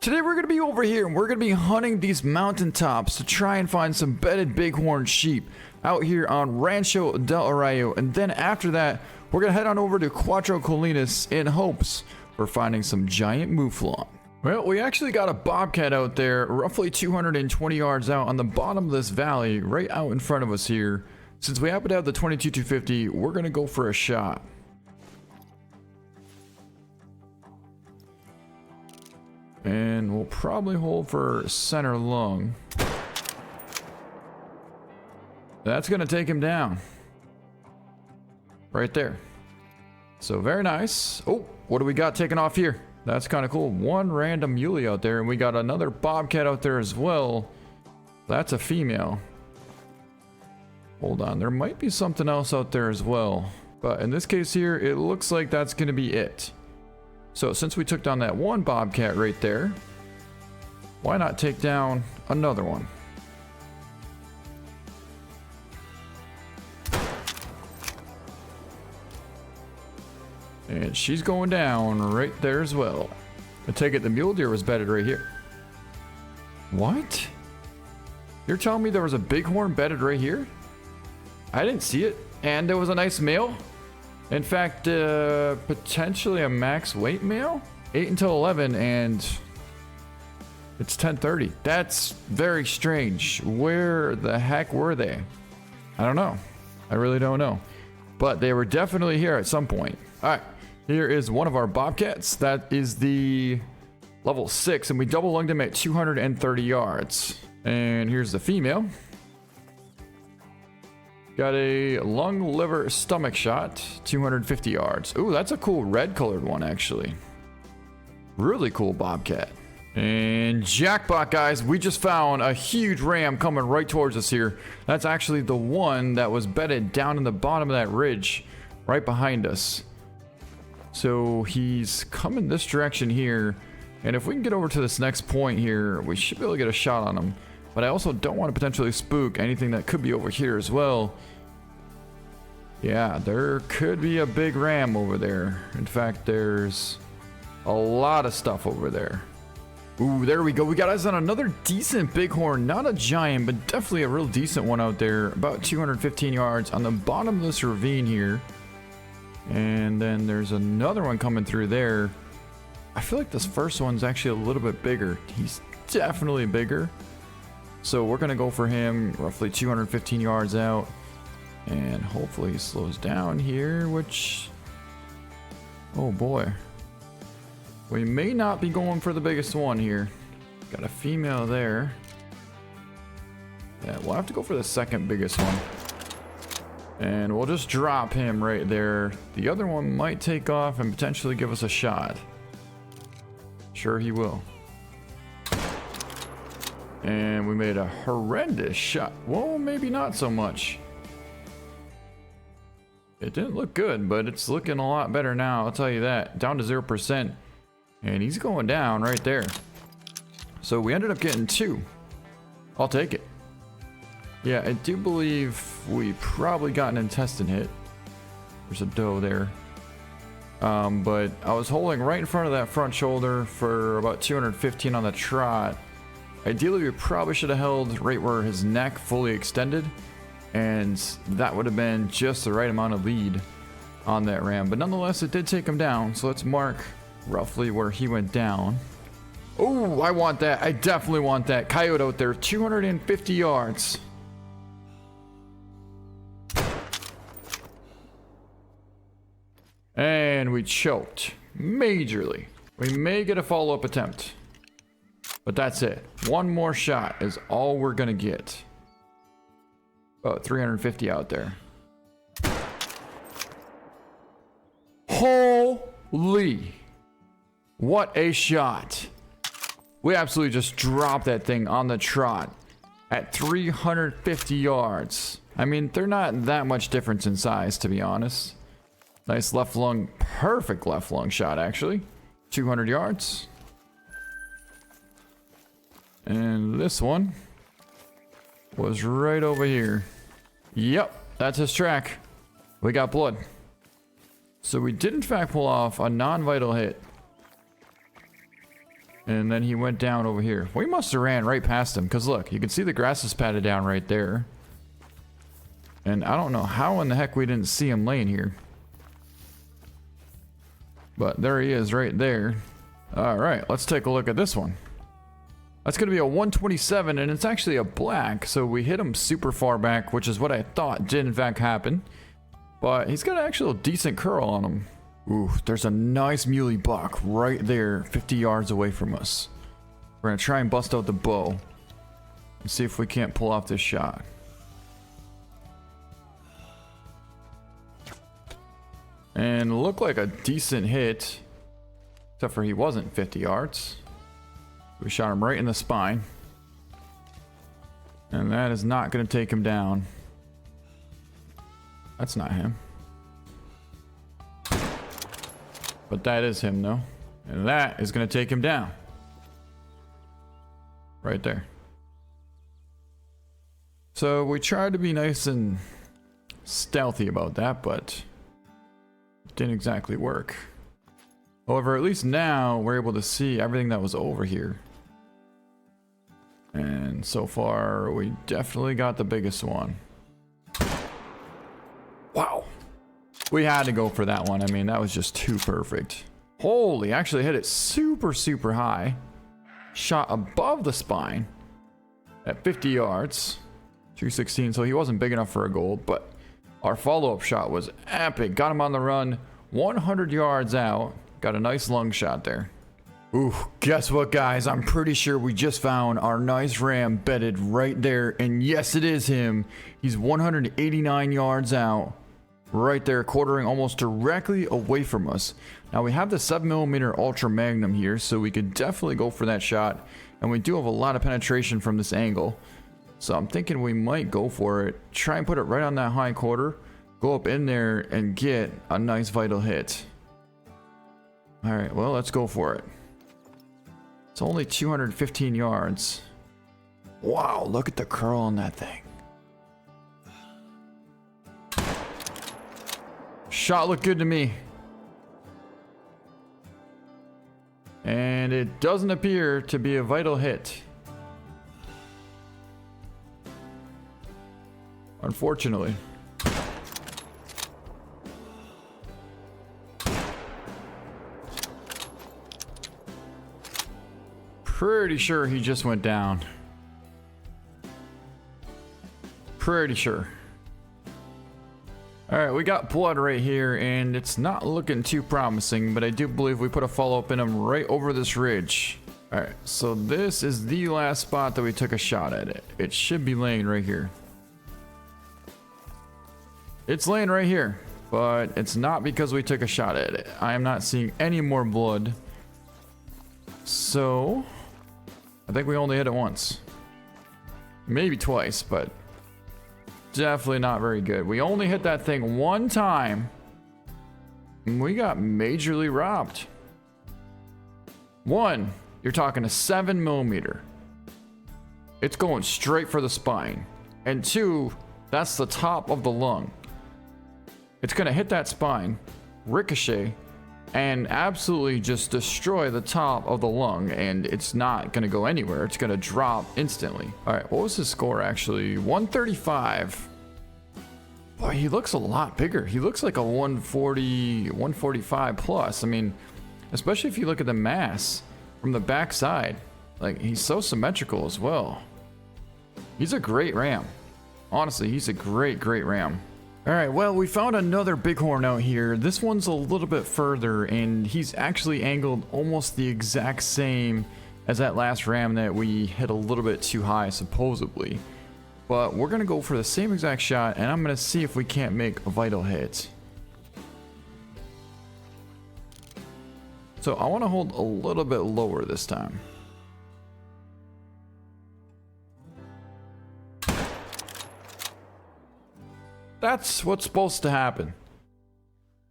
Today we're going to be over here and we're going to be hunting these mountaintops to try and find some bedded bighorn sheep out here on Rancho del Arroyo. And then after that, we're going to head on over to Cuatro Colinas in hopes for finding some giant mouflon. Well, we actually got a bobcat out there roughly 220 yards out on the bottom of this valley right out in front of us here. Since we happen to have the 22-250, we're going to go for a shot. And we'll probably hold for center lung. That's going to take him down. Right there. So very nice. Oh, what do we got taken off here? That's kind of cool. One random muley out there, and we got another bobcat out there as well. That's a female. Hold on, there might be something else out there as well. But in this case here, it looks like that's going to be it. So since we took down that one bobcat right there, why not take down another one? And she's going down right there as well. I take it the mule deer was bedded right here. What? You're telling me there was a bighorn bedded right here? I didn't see it. And there was a nice male? In fact, potentially a max weight male? 8 until 11 and it's 10:30. That's very strange. Where the heck were they? I don't know. I really don't know. But they were definitely here at some point. All right, here is one of our bobcats. That is the level 6 and we double lunged him at 230 yards. And here's the female. Got a lung, liver, stomach shot, 250 yards. Ooh, that's a cool red colored one, actually. Really cool bobcat. And jackpot, guys. We just found a huge ram coming right towards us here. That's actually the one that was bedded down in the bottom of that ridge right behind us. So he's coming this direction here. And if we can get over to this next point here, we should be able to get a shot on him. But I also don't want to potentially spook anything that could be over here as well. Yeah, there could be a big ram over there. In fact, there's a lot of stuff over there. Ooh, there we go. We got us on another decent bighorn. Not a giant, but definitely a real decent one out there. About 215 yards on the bottom of this ravine here. And then there's another one coming through there. I feel like this first one's actually a little bit bigger. He's definitely bigger. So we're going to go for him roughly 215 yards out. And hopefully he slows down here, which... oh boy. We may not be going for the biggest one here. Got a female there. Yeah, we'll have to go for the second biggest one. And we'll just drop him right there. The other one might take off and potentially give us a shot. Sure he will. And we made a horrendous shot. Well, maybe not so much. It didn't look good, but it's looking a lot better now, I'll tell you that. Down to 0%. And he's going down right there. So we ended up getting 2. I'll take it. Yeah, I do believe we probably got an intestine hit. There's a doe there. But I was holding right in front of that front shoulder for about 215 on the trot. Ideally, we probably should have held right where his neck fully extended, and that would have been just the right amount of lead on that ram. But nonetheless, it did take him down, so let's mark roughly where he went down. Oh, I want that. I definitely want that. Coyote out there, 250 yards. And we choked majorly. We may get a follow-up attempt. But that's it. One more shot is all we're gonna get. About 350 out there. Holy! What a shot. We absolutely just dropped that thing on the trot at 350 yards. I mean, they're not that much difference in size, to be honest. Nice left lung, perfect left lung shot, actually. 200 yards. And this one was right over here. Yep, that's his track. We got blood. So we did in fact pull off a non-vital hit. And then he went down over here. We must have ran right past him, because look, you can see the grass is patted down right there. And I don't know how in the heck we didn't see him laying here. But there he is right there. Alright, let's take a look at this one. That's going to be a 127, and it's actually a black, so we hit him super far back, which is what I thought did in fact happen. But he's got an actual decent curl on him. Ooh, there's a nice muley buck right there, 50 yards away from us. We're going to try and bust out the bow and see if we can't pull off this shot. And looked like a decent hit, except for he wasn't 50 yards. We shot him right in the spine. And that is not going to take him down. That's not him. But that is him though. And that is going to take him down. Right there. So we tried to be nice and stealthy about that, but it didn't exactly work. However, at least now we're able to see everything that was over here. And so far, we definitely got the biggest one. Wow. We had to go for that one. I mean, that was just too perfect. Holy, actually hit it super, super high. Shot above the spine at 50 yards. 216, so he wasn't big enough for a gold, but our follow-up shot was epic. Got him on the run, 100 yards out. Got a nice lung shot there. Ooh, guess what, guys? I'm pretty sure we just found our nice ram bedded right there. And yes, it is him. He's 189 yards out. Right there, quartering almost directly away from us. Now, we have the 7mm Ultra Magnum here, so we could definitely go for that shot. And we do have a lot of penetration from this angle. So I'm thinking we might go for it. Try and put it right on that high quarter. Go up in there and get a nice vital hit. Alright, well, let's go for it. It's only 215 yards. Wow, look at the curl on that thing. Shot looked good to me. And it doesn't appear to be a vital hit. Unfortunately. Pretty sure he just went down. Pretty sure. Alright, we got blood right here, and it's not looking too promising, but I do believe we put a follow-up in him right over this ridge. Alright, so this is the last spot that we took a shot at it. It should be laying right here. It's laying right here, but it's not because we took a shot at it. I am not seeing any more blood. So I think we only hit it once. Maybe twice, but definitely not very good. We only hit that thing one time, and we got majorly robbed. One, you're talking a 7mm. It's going straight for the spine. And two, that's the top of the lung. It's gonna hit that spine, ricochet, and absolutely just destroy the top of the lung, and it's not gonna go anywhere. It's gonna drop instantly. All right, what was his score actually? 135. Boy, he looks a lot bigger. He looks like a 140, 145 plus. I mean, especially if you look at the mass from the back side. Like, he's so symmetrical as well. He's a great ram. Honestly, he's a great, great ram. All right, well, we found another bighorn out here. This one's a little bit further, and he's actually angled almost the exact same as that last ram that we hit a little bit too high, supposedly. But we're gonna go for the same exact shot, and I'm gonna see if we can't make a vital hit. So I wanna hold a little bit lower this time. That's what's supposed to happen.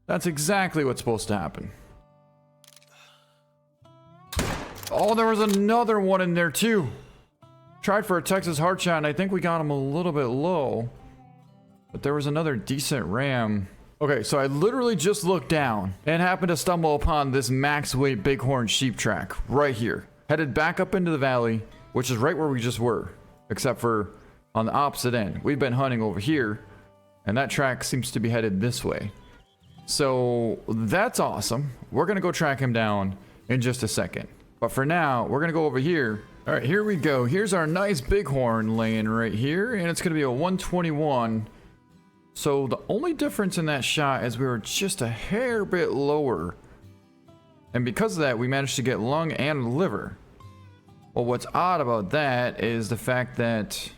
That's exactly what's supposed to happen. Oh, there was another one in there too. Tried for a Texas hard shot, and I think we got him a little bit low. But there was another decent ram. Okay, so I literally just looked down and happened to stumble upon this max weight bighorn sheep track right here. headed back up into the valley, which is right where we just were, except for on the opposite end. We've been hunting over here, and that track seems to be headed this way. So that's awesome. We're gonna go track him down in just a second. But for now, we're gonna go over here. All right, here we go. Here's our nice bighorn laying right here, and it's gonna be a 121. So the only difference in that shot is we were just a hair bit lower. And because of that, we managed to get lung and liver. Well, what's odd about that is the fact that...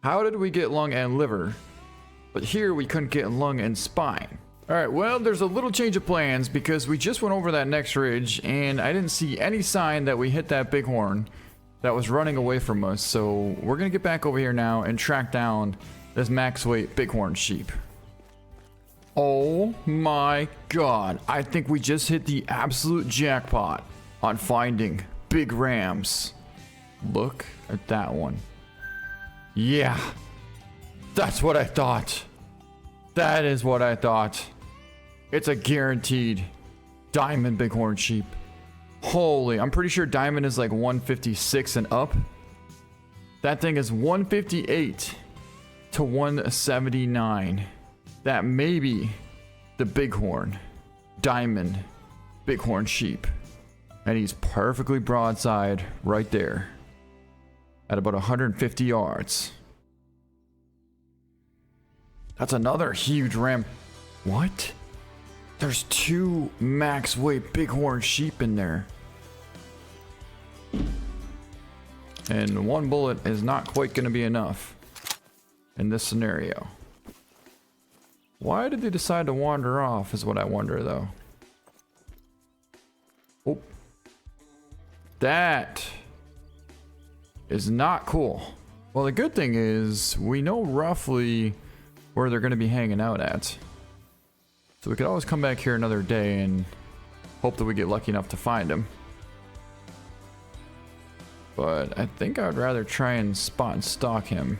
how did we get lung and liver? But here we couldn't get lung and spine. All right, well, there's a little change of plans because we just went over that next ridge and I didn't see any sign that we hit that bighorn that was running away from us. So we're gonna get back over here now and track down this max weight bighorn sheep. Oh my God. I think we just hit the absolute jackpot on finding big rams. Look at that one. Yeah, that's what I thought. That is what I thought. It's a guaranteed diamond bighorn sheep. Holy, I'm pretty sure diamond is like 156 and up. That thing is 158 to 179. That may be the bighorn diamond bighorn sheep. And he's perfectly broadside right there at about 150 yards. That's another huge ram. What? There's 2 max weight bighorn sheep in there. And 1 bullet is not quite going to be enough in this scenario. Why did they decide to wander off is what I wonder though. Oh. That is not cool. Well, the good thing is we know roughly where they're going to be hanging out at. So we could always come back here another day and hope that we get lucky enough to find him. But I think I would rather try and spot and stalk him.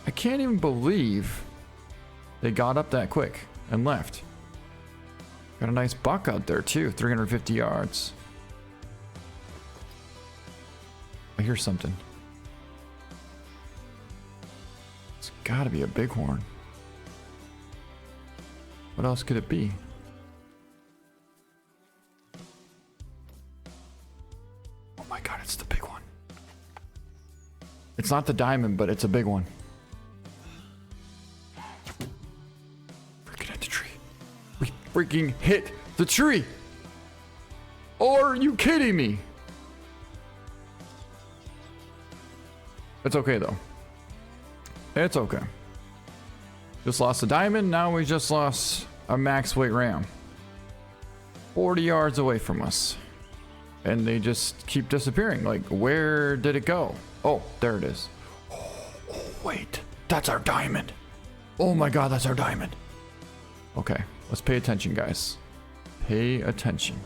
I can't even believe they got up that quick and left. Got a nice buck out there too, 350 yards. I hear something. It's gotta be a bighorn. What else could it be? Oh my God, it's the big one. It's not the diamond, but it's a big one. Freaking hit the tree. We freaking hit the tree. Are you kidding me? It's okay though. It's okay. Just lost a diamond, now we just lost a max weight ram. 40 yards away from us. And they just keep disappearing. Like, where did it go? Oh, there it is. Oh, wait, that's our diamond. Oh my God, that's our diamond. Okay, let's pay attention, guys. Pay attention.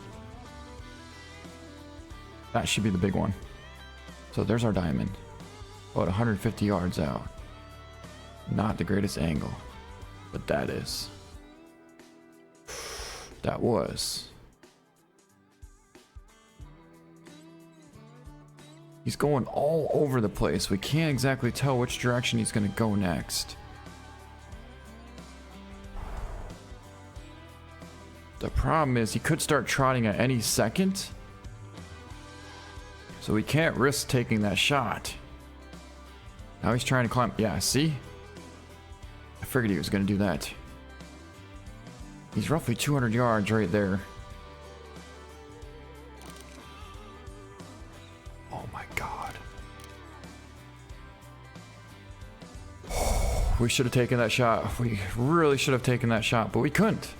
That should be the big one. So there's our diamond. About 150 yards out. Not the greatest angle. But that is. That was. He's going all over the place. We can't exactly tell which direction he's going to go next. The problem is he could start trotting at any second. So we can't risk taking that shot. Now he's trying to climb. Yeah, see? I figured he was going to do that. He's roughly 200 yards right there. Oh my God. We should have taken that shot. We really should have taken that shot, but we couldn't.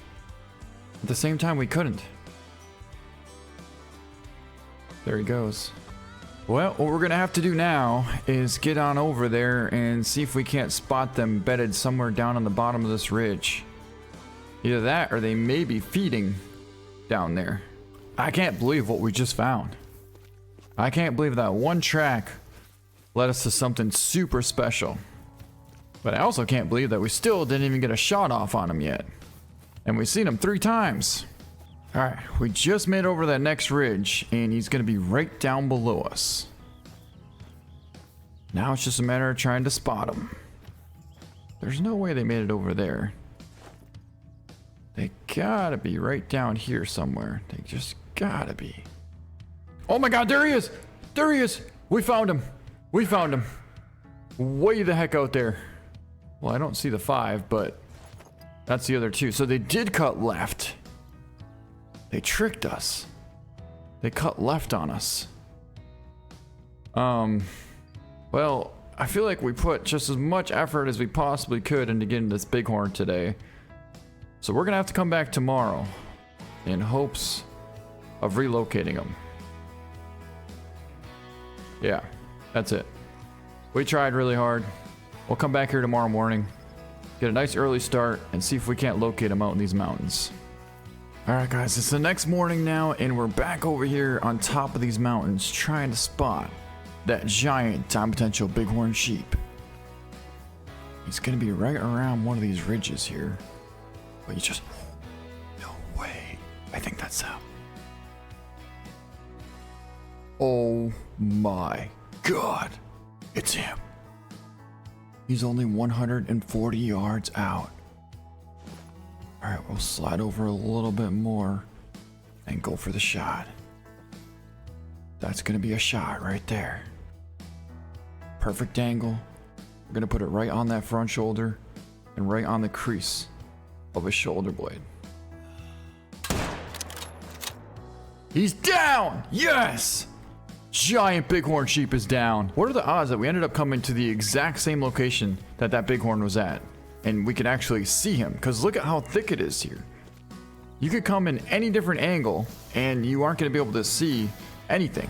At the same time, we couldn't. There he goes. Well, what we're going to have to do now is get on over there and see if we can't spot them bedded somewhere down on the bottom of this ridge. Either that or they may be feeding down there. I can't believe what we just found. I can't believe that one track led us to something super special. But I also can't believe that we still didn't even get a shot off on him yet. And we've seen him 3 times. All right, we just made over that next ridge, and he's going to be right down below us. Now it's just a matter of trying to spot him. There's no way they made it over there. They gotta be right down here somewhere. They just gotta be. Oh my god, there he is! There he is! We found him! We found him! Way the heck out there. Well, I don't see the 5, but that's the other 2. So they did cut left. They tricked us. They cut left on us. Well, I feel like we put just as much effort as we possibly could into getting this Bighorn today. So we're gonna have to come back tomorrow in hopes of relocating him. Yeah, that's it. We tried really hard. We'll come back here tomorrow morning, get a nice early start, and see if we can't locate him out in these mountains. Alright guys, it's the next morning now, and we're back over here on top of these mountains trying to spot that giant time potential bighorn sheep. He's gonna be right around one of these ridges here. But you just... no way. I think that's him. Oh my god. It's him. He's only 140 yards out. Alright, we'll slide over a little bit more and go for the shot. That's gonna be a shot right there. Perfect angle. We're gonna put it right on that front shoulder and right on the crease of his shoulder blade. He's down! Yes! Giant bighorn sheep is down. What are the odds that we ended up coming to the exact same location that that bighorn was at? And we can actually see him, because look at how thick it is here. You could come in any different angle and you aren't going to be able to see anything.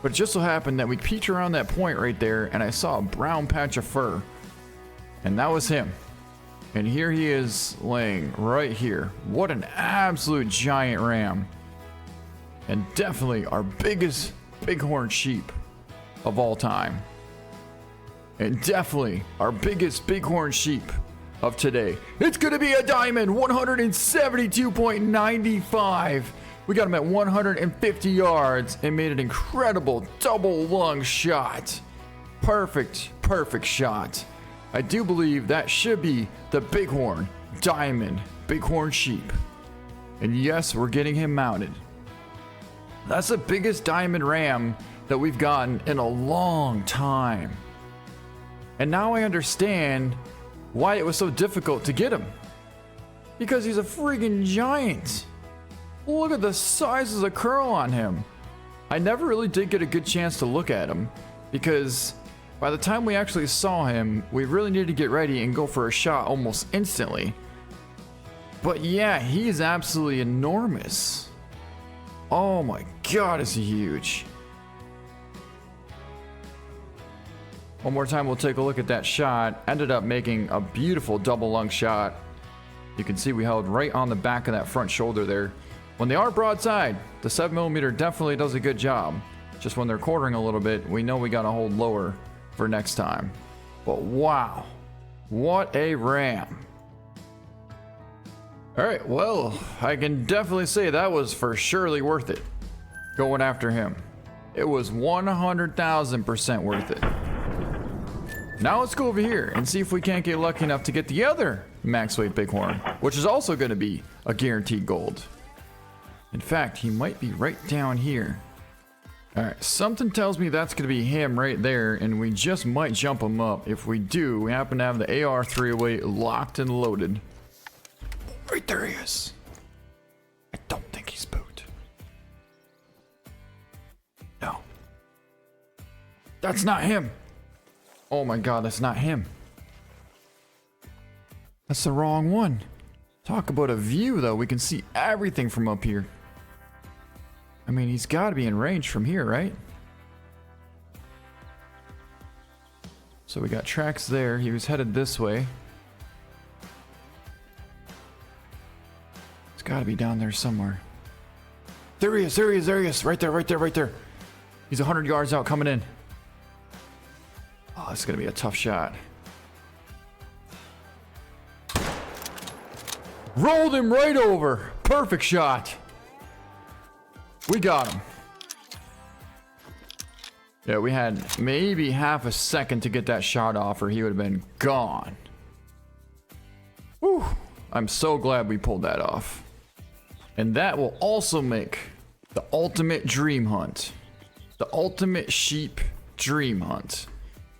But it just so happened that we peeked around that point right there and I saw a brown patch of fur. And that was him. And here he is laying right here. What an absolute giant ram. And definitely our biggest bighorn sheep of all time. And definitely our biggest bighorn sheep of today. It's gonna be a diamond, 172.95. We got him at 150 yards and made an incredible double lung shot. Perfect shot. I do believe that should be the bighorn diamond bighorn sheep. And yes, we're getting him mounted. That's the biggest diamond ram that we've gotten in a long time. And now I understand why it was so difficult to get him. Because he's a freaking giant. Look at the size of the curl on him. I never really did get a good chance to look at him because by the time we actually saw him, we really needed to get ready and go for a shot almost instantly. But yeah, he is absolutely enormous. Oh my god, is he huge. One more time, we'll take a look at that shot. Ended up making a beautiful double lung shot. You can see we held right on the back of that front shoulder there. When they are broadside, the 7mm definitely does a good job. Just when they're quartering a little bit, we know we gotta hold lower for next time. But wow, what a ram. Alright, well, I can definitely say that was for surely worth it. Going after him. It was 100,000% worth it. Now let's go over here and see if we can't get lucky enough to get the other max weight bighorn, which is also going to be a guaranteed gold. In fact, he might be right down here. Alright, something tells me that's going to be him right there, and we just might jump him up. If we do, we happen to have the AR-308 locked and loaded. Right there he is. I don't think he's spooked. No. That's not him. Oh my god, that's not him. That's the wrong one. Talk about a view though, we can see everything from up here. I mean, he's got to be in range from here, right? So we got tracks there. He was headed this way. It's got to be down there somewhere. There he is, there he is, there he is. Right there, right there, right there. He's 100 yards out coming in. Oh, this is going to be a tough shot. Rolled him right over. Perfect shot. We got him. Yeah, we had maybe half a second to get that shot off or he would have been gone. Whew. I'm so glad we pulled that off. And that will also make the ultimate dream hunt. The ultimate sheep dream hunt.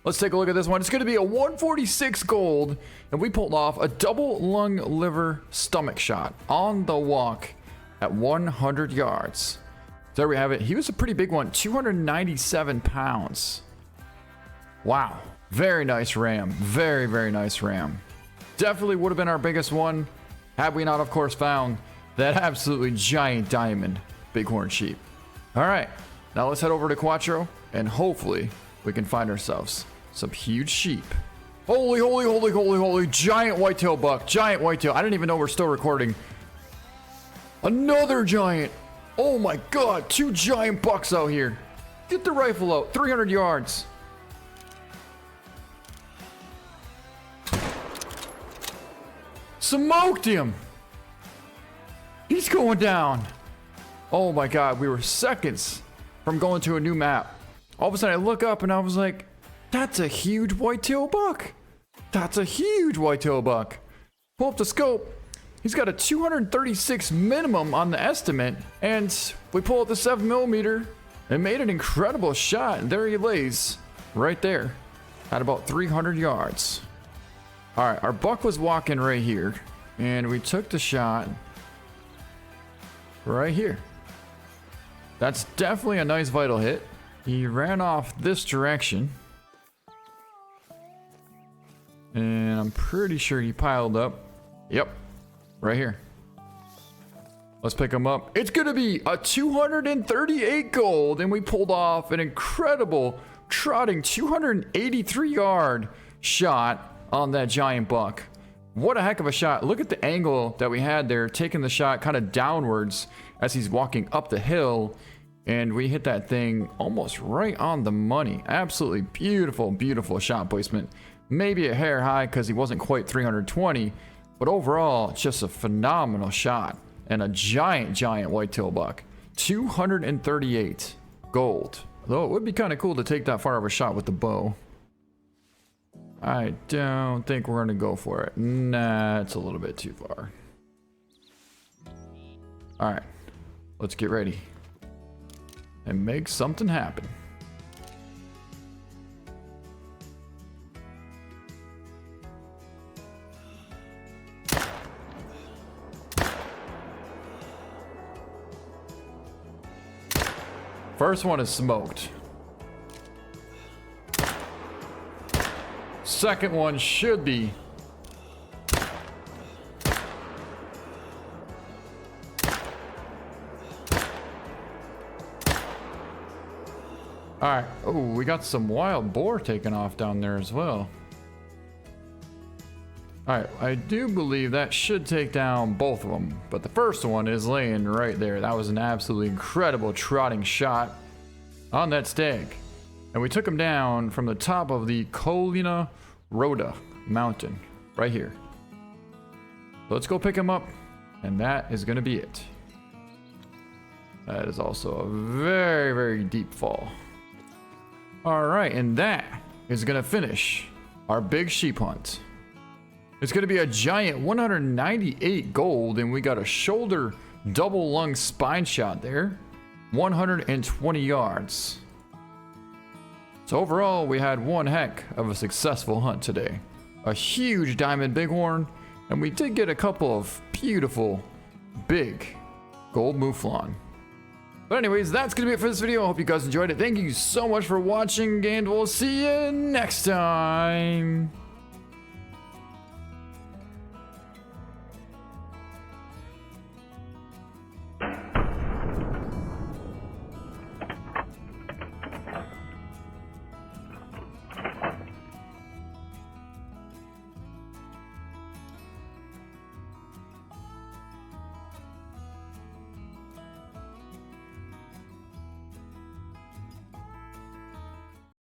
Let's take a look at this one. It's going to be a 146 gold. And we pulled off a double lung liver stomach shot on the walk at 100 yards. There we have it. He was a pretty big one, 297 pounds. Wow. Very nice ram. Very, very nice ram. Definitely would have been our biggest one had we not, of course, found that absolutely giant diamond bighorn sheep. All right. Now let's head over to Quattro and hopefully we can find ourselves some huge sheep. Holy, holy, holy, holy, holy. Giant whitetail buck. Giant whitetail. I didn't even know we're still recording. Another giant. Oh my god, 2 giant bucks out here. Get the rifle out, 300 yards. Smoked him. He's going down. Oh my god, we were seconds from going to a new map. All of a sudden I look up and I was like, that's a huge whitetail buck. That's a huge whitetail buck. Pull up the scope. He's got a 236 minimum on the estimate, and we pull out the 7mm and made an incredible shot. And there he lays, right there, at about 300 yards. All right, our buck was walking right here, and we took the shot right here. That's definitely a nice vital hit. He ran off this direction, and I'm pretty sure he piled up. Yep. Right here. Let's pick him up. It's gonna be a 238 gold, and we pulled off an incredible trotting 283 yard shot on that giant buck. What a heck of a shot. Look at the angle that we had there, taking the shot kind of downwards as he's walking up the hill, and we hit that thing almost right on the money. Absolutely beautiful, beautiful shot placement. Maybe a hair high because he wasn't quite 320. But overall, it's just a phenomenal shot and a giant, giant whitetail buck. 238 gold. Though it would be kind of cool to take that far of a shot with the bow. I don't think we're going to go for it. Nah, it's a little bit too far. All right, let's get ready and make something happen. First one is smoked. Second one should be. All right. Oh, we got some wild boar taking off down there as well. All right. I do believe that should take down both of them, but the first one is laying right there. That was an absolutely incredible trotting shot on that stag. And we took him down from the top of the ZachRodah mountain right here. So let's go pick him up, and that is going to be it. That is also a very, very deep fall. All right, and that is going to finish our big sheep hunt. It's going to be a giant 198 gold, and we got a shoulder double lung spine shot there. 120 yards. So overall, we had one heck of a successful hunt today. A huge diamond bighorn, and we did get a couple of beautiful, big gold mouflon. But anyways, that's going to be it for this video. I hope you guys enjoyed it. Thank you so much for watching, and we'll see you next time.